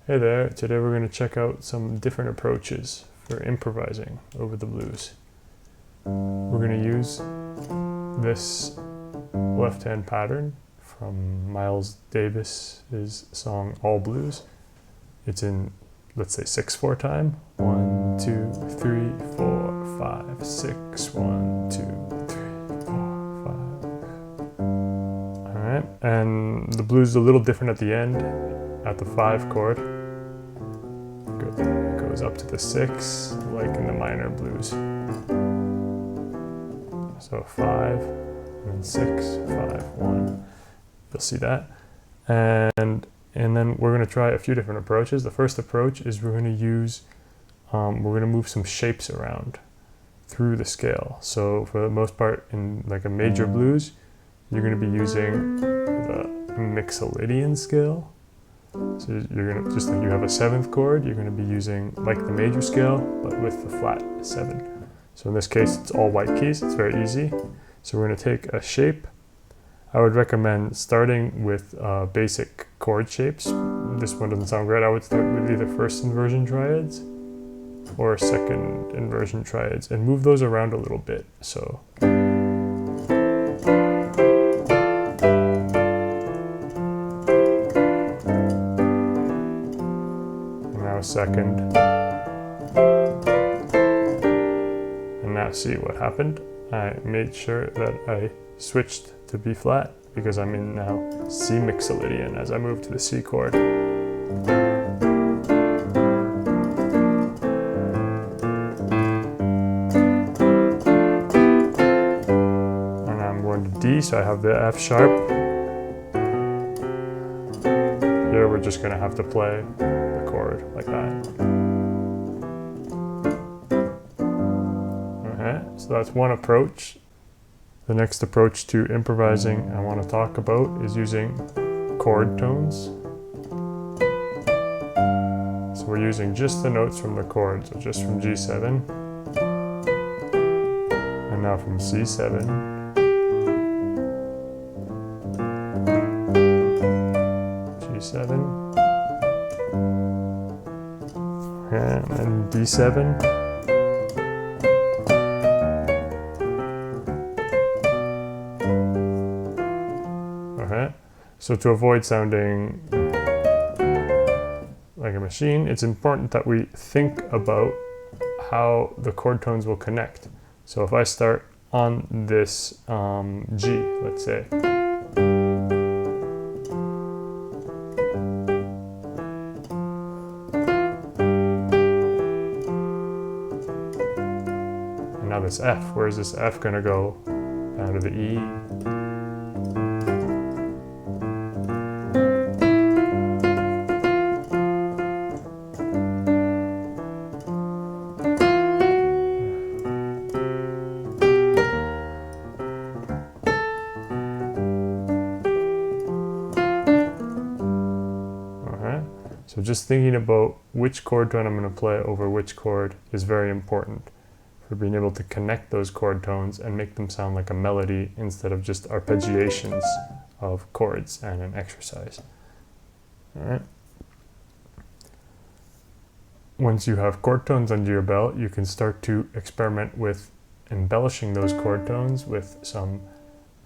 Hey there, today we're going to check out some different approaches for improvising over the blues. We're going to use this left-hand pattern from Miles Davis's song All Blues. It's in, let's say, 6/4 time. 1, 2, 3, 4, 5, 6. 1, 2, 3, 4, 5. Alright, and the blues is a little different at the end, at the 5 chord. It goes up to the 6, like in the minor blues. So 5, and then 6, 5, 1. You'll see that. And then we're going to try a few different approaches. The first approach is we're going to use, we're going to move some shapes around through the scale. So for the most part, in like a major blues, you're going to be using the Mixolydian scale. So you're going to, just like you have a 7th chord, you're going to be using like the major scale, but with the flat 7. So in this case, it's all white keys. It's very easy. So we're going to take a shape. I would recommend starting with basic chord shapes. This one doesn't sound great. I would start with either first inversion triads or second inversion triads and move those around a little bit. So second, and now see what happened. I made sure that I switched to B flat because I'm in now C Mixolydian as I move to the C chord. And I'm going to D, so I have the F sharp. Here we're just going to have to play chord like that. Okay, so that's one approach. The next approach to improvising I want to talk about is using chord tones. So we're using just the notes from the chord, so just from G7, and now from C7, G7, and then D7. Okay, so to avoid sounding like a machine, it's important that we think about how the chord tones will connect. So if I start on this G, let's say, now this F, where is this F going to go? Down to the E. Okay. So just thinking about which chord tone I'm going to play over which chord is very important for being able to connect those chord tones and make them sound like a melody instead of just arpeggiations of chords and an exercise. All right. Once you have chord tones under your belt, you can start to experiment with embellishing those chord tones with some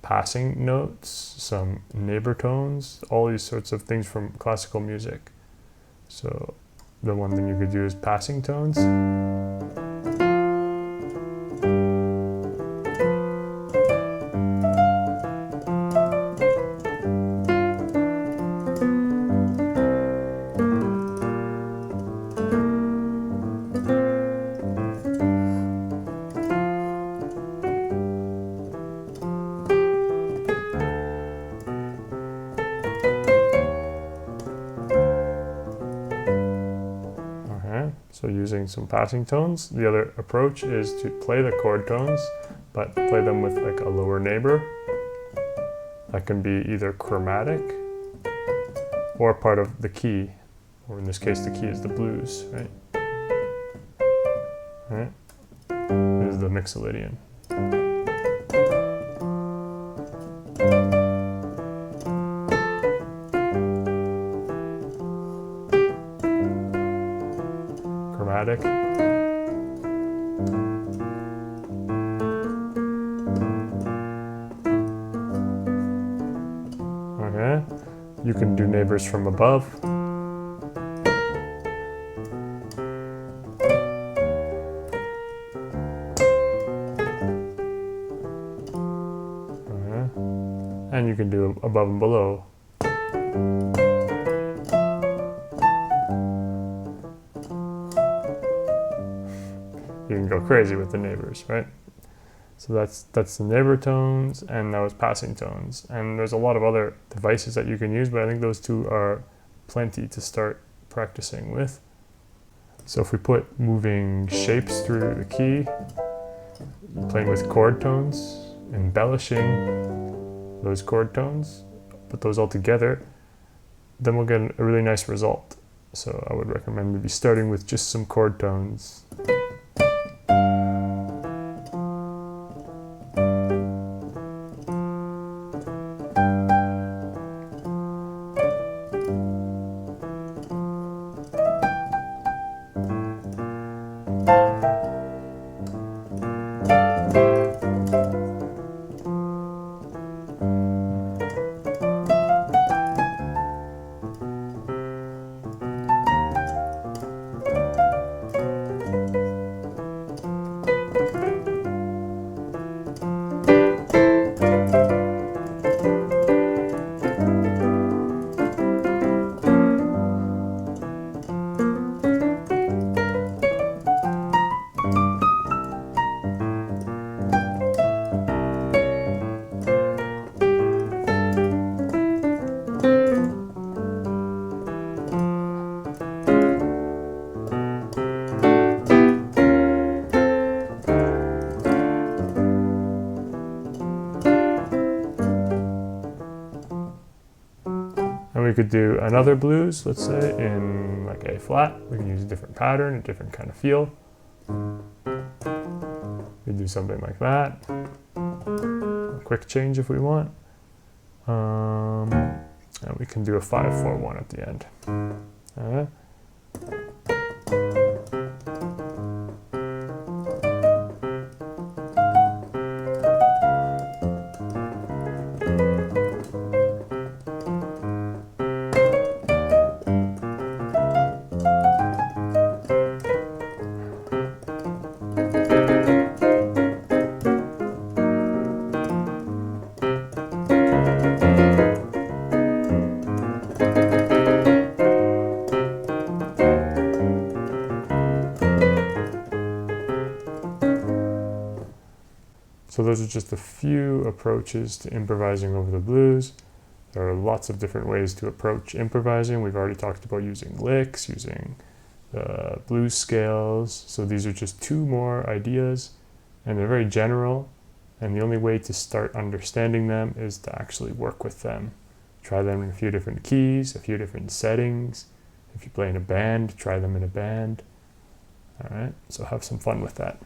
passing notes, some neighbor tones, all these sorts of things from classical music. So the one thing you could do is passing tones. So using some passing tones. The other approach is to play the chord tones, but play them with like a lower neighbor. That can be either chromatic or part of the key, or in this case the key is the blues, right? Right? This is the Mixolydian. chromatic. Okay, you can do neighbors from above. Okay. And you can do above and below. You can go crazy with the neighbors, right? So that's the neighbor tones, and that was passing tones. And there's a lot of other devices that you can use, but I think those two are plenty to start practicing with. So if we put moving shapes through the key, playing with chord tones, embellishing those chord tones, put those all together, then we'll get a really nice result. So I would recommend maybe starting with just some chord tones. And we could do another blues, let's say, in like A flat. We can use a different pattern, a different kind of feel. We do something like that. A quick change if we want. And we can do a 5-4-1 at the end. All right. So those are just a few approaches to improvising over the blues. There are lots of different ways to approach improvising. We've already talked about using licks, using blues scales. So these are just two more ideas, and they're very general. And the only way to start understanding them is to actually work with them. Try them in a few different keys, a few different settings. If you play in a band, try them in a band. All right, so have some fun with that.